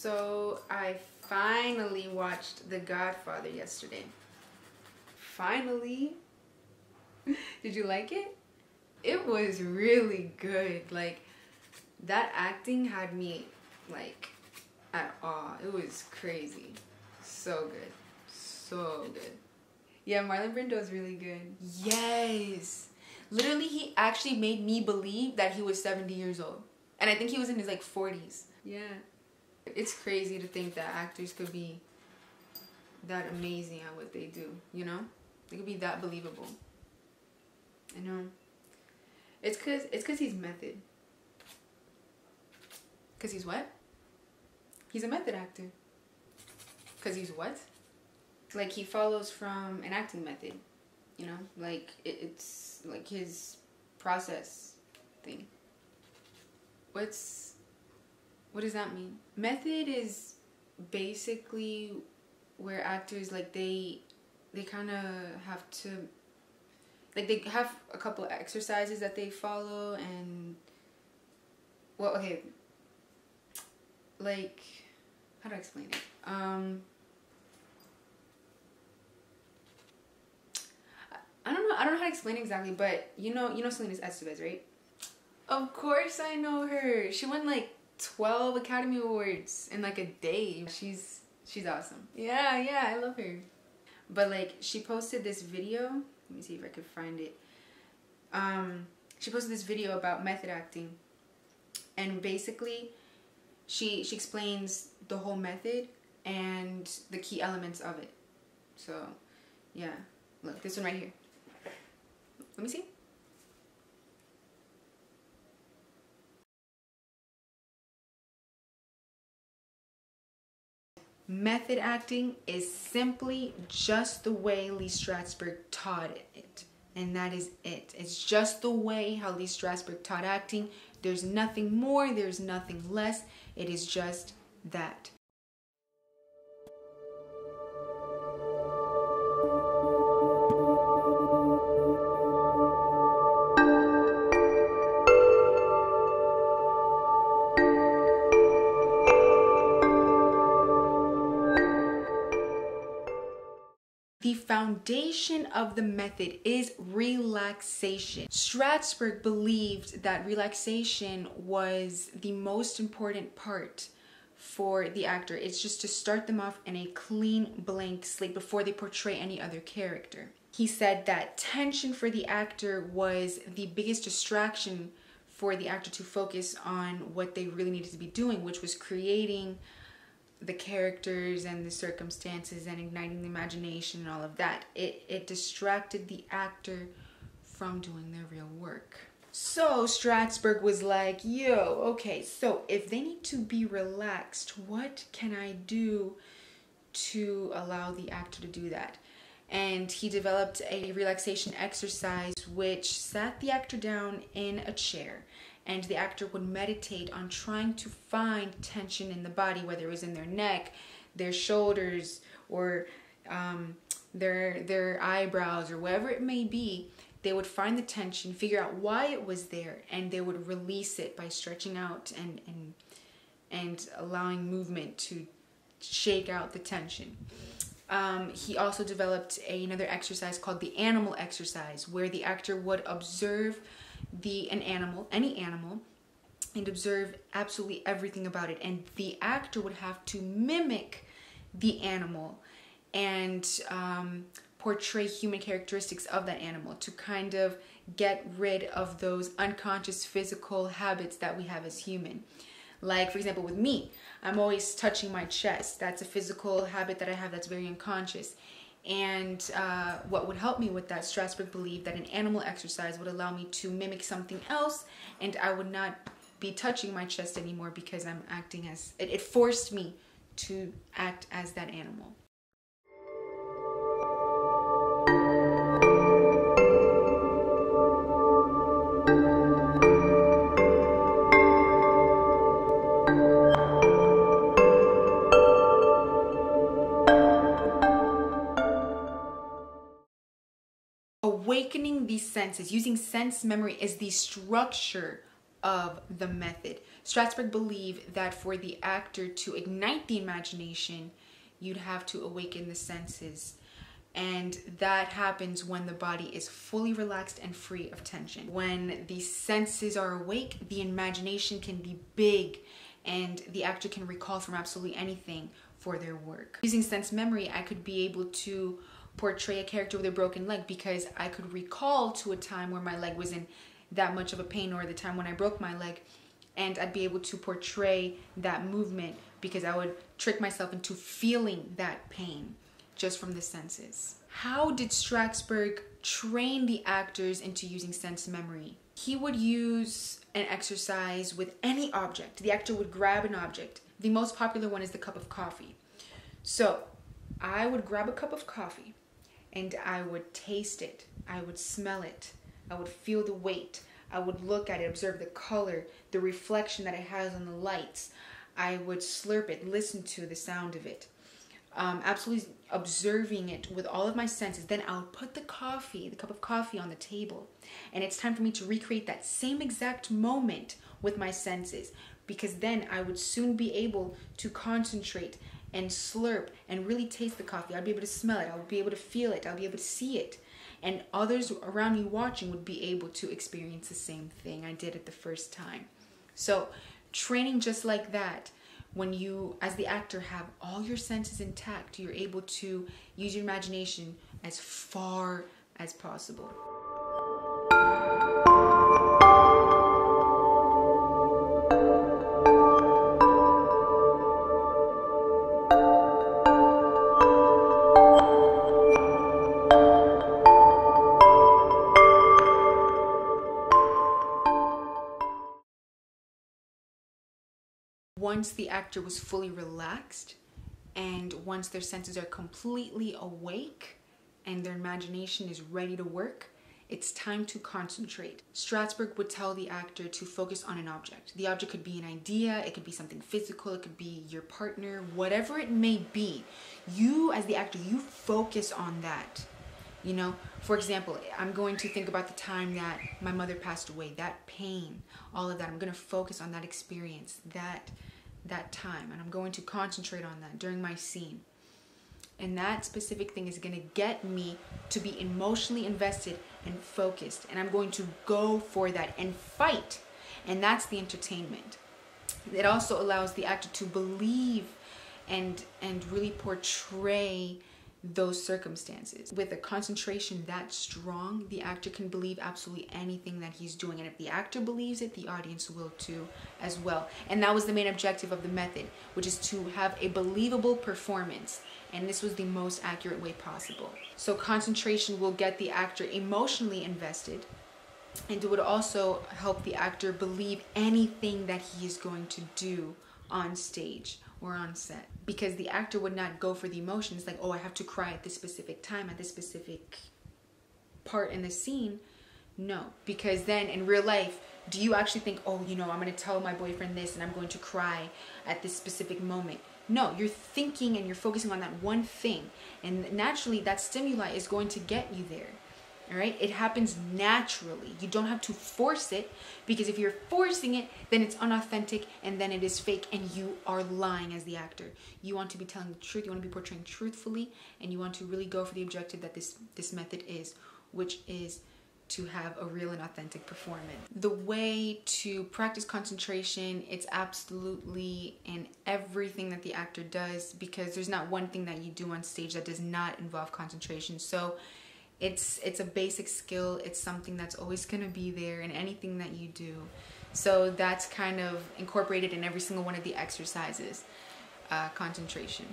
So I finally watched The Godfather yesterday. Finally. Did you like it? It was really good. Like, that acting had me like at awe. It was crazy. So good. So good. Yeah, Marlon Brando is really good. Yes. Literally, he actually made me believe that he was 70 years old. And I think he was in his like 40s. Yeah. It's crazy to think that actors could be that amazing at what they do, you know? They could be that believable. I know. It's cause he's method. Cause he's what? He's a method actor. Cause he's what? Like, he follows from an acting method, you know? Like, it's like his process thing. What does that mean? Method is basically where actors, like, they kind of have to, like, they have a couple of exercises that they follow, and, well, okay, like, how do I explain it? I don't know how to explain it exactly, but you know celinesestevezz, right? Of course I know her. She won like 12 Academy Awards in like a day. She's awesome. Yeah, I love her. But like, she posted this video. Let me see if I could find it. She posted this video about method acting, and basically she explains the whole method and the key elements of it. So yeah, look, this one right here. Let me see. Method acting is simply just the way Lee Strasberg taught it. And that is it. It's just the way how Lee Strasberg taught acting. There's nothing more, there's nothing less. It is just that. The foundation of the method is relaxation. Strasberg believed that relaxation was the most important part for the actor. It's just to start them off in a clean blank slate before they portray any other character. He said that tension for the actor was the biggest distraction for the actor to focus on what they really needed to be doing, which was creating the characters and the circumstances and igniting the imagination and all of that. It distracted the actor from doing their real work. So Strasberg was like, yo, okay, so if they need to be relaxed, what can I do to allow the actor to do that? And he developed a relaxation exercise which sat the actor down in a chair, and the actor would meditate on trying to find tension in the body, whether it was in their neck, their shoulders, or their eyebrows, or wherever it may be. They would find the tension, figure out why it was there, and they would release it by stretching out and allowing movement to shake out the tension. He also developed another exercise called the animal exercise, where the actor would observe any animal, and observe absolutely everything about it, and the actor would have to mimic the animal and portray human characteristics of that animal to kind of get rid of those unconscious physical habits that we have as human. Like, for example, with me, I'm always touching my chest. That's a physical habit that I have that's very unconscious. And what would help me with that, Strasberg believed that an animal exercise would allow me to mimic something else, and I would not be touching my chest anymore because I'm acting as, it forced me to act as that animal. Awakening the senses, using sense memory is the structure of the method. Strasberg believed that for the actor to ignite the imagination, you'd have to awaken the senses. And that happens when the body is fully relaxed and free of tension. When the senses are awake, the imagination can be big and the actor can recall from absolutely anything for their work. Using sense memory, I could be able to portray a character with a broken leg because I could recall to a time where my leg was in that much of a pain, or the time when I broke my leg, and I'd be able to portray that movement because I would trick myself into feeling that pain just from the senses. How did Strasberg train the actors into using sense memory? He would use an exercise with any object. The actor would grab an object. The most popular one is the cup of coffee. So I would grab a cup of coffee and I would taste it. I would smell it. I would feel the weight. I would look at it, observe the color, the reflection that it has on the lights. I would slurp it, listen to the sound of it. Absolutely observing it with all of my senses. Then I would put the cup of coffee on the table. And it's time for me to recreate that same exact moment with my senses, because then I would soon be able to concentrate and slurp and really taste the coffee. I'd be able to smell it. I would be able to feel it. I'll be able to see it. And others around me watching would be able to experience the same thing I did at the first time. So training just like that, when you, as the actor, have all your senses intact, you're able to use your imagination as far as possible. Once the actor was fully relaxed and once their senses are completely awake and their imagination is ready to work, it's time to concentrate. Strasberg would tell the actor to focus on an object. The object could be an idea, it could be something physical, it could be your partner, whatever it may be. You, as the actor, you focus on that. You know, for example, I'm going to think about the time that my mother passed away, that pain, all of that. I'm going to focus on that experience, that time, and I'm going to concentrate on that during my scene. And that specific thing is going to get me to be emotionally invested and focused, and I'm going to go for that and fight. And that's the entertainment. It also allows the actor to believe and really portray those circumstances. With a concentration that strong, the actor can believe absolutely anything that he's doing, and if the actor believes it, the audience will too as well. And that was the main objective of the method, which is to have a believable performance, and this was the most accurate way possible. So concentration will get the actor emotionally invested, and it would also help the actor believe anything that he is going to do on stage or on set, because the actor would not go for the emotions like, oh, I have to cry at this specific time, at this specific part in the scene. No, because then in real life, do you actually think, oh, you know, I'm going to tell my boyfriend this and I'm going to cry at this specific moment? No, you're thinking and you're focusing on that one thing, and naturally that stimuli is going to get you there. All right, it happens naturally. You don't have to force it, because if you're forcing it, then it's unauthentic and then it is fake, and you are lying as the actor. You want to be telling the truth, you want to be portraying truthfully, and you want to really go for the objective that this method is, which is to have a real and authentic performance. The way to practice concentration, it's absolutely in everything that the actor does, because there's not one thing that you do on stage that does not involve concentration. So it's a basic skill. It's something that's always going to be there in anything that you do. So that's kind of incorporated in every single one of the exercises, concentration.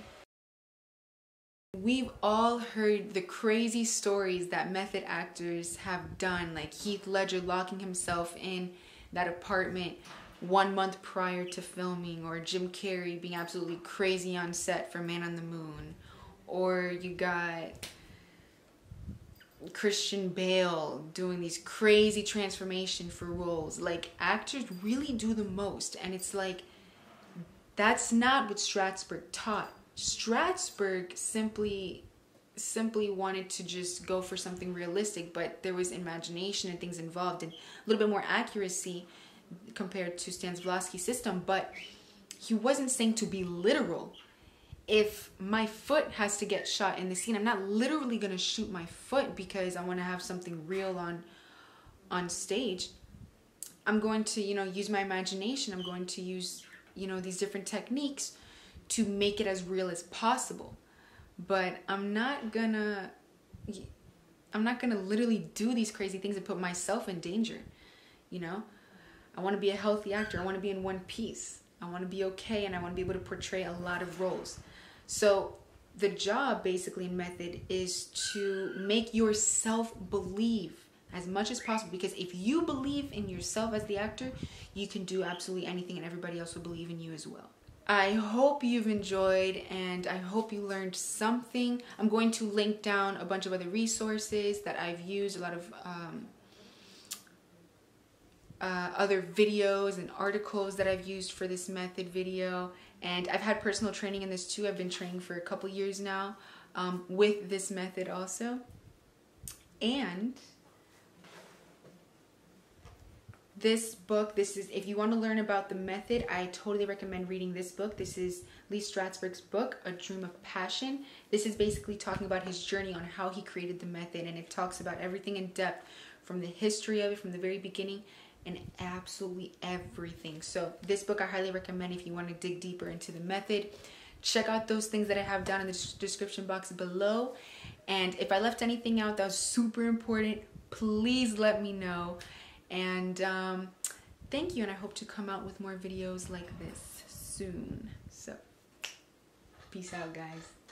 We've all heard the crazy stories that method actors have done, like Heath Ledger locking himself in that apartment 1 month prior to filming, or Jim Carrey being absolutely crazy on set for Man on the Moon, or you got Christian Bale doing these crazy transformation for roles. Like, actors really do the most, and it's like, that's not what Strasberg taught. Strasberg simply wanted to just go for something realistic, but there was imagination and things involved and a little bit more accuracy compared to Stanislavski's system, but he wasn't saying to be literal. If my foot has to get shot in the scene, I'm not literally going to shoot my foot because I want to have something real on stage. I'm going to, use my imagination. I'm going to use, these different techniques to make it as real as possible. But I'm not gonna literally do these crazy things and put myself in danger. I want to be a healthy actor. I want to be in one piece. I want to be okay, and I want to be able to portray a lot of roles. So the job basically in method is to make yourself believe as much as possible, because if you believe in yourself as the actor, you can do absolutely anything and everybody else will believe in you as well. I hope you've enjoyed, and I hope you learned something. I'm going to link down a bunch of other resources that I've used, a lot of other videos and articles that I've used for this method video. And I've had personal training in this too. I've been training for a couple years now with this method also. And this book, if you want to learn about the method, I totally recommend reading this book. This is Lee Strasberg's book, A Dream of Passion. This is basically talking about his journey on how he created the method, and it talks about everything in depth, from the history of it, from the very beginning, and absolutely everything. So this book I highly recommend if you want to dig deeper into the method. Check out those things that I have down in the description box below. And if I left anything out that was super important, please let me know. And thank you, and I hope to come out with more videos like this soon. So, peace out, guys.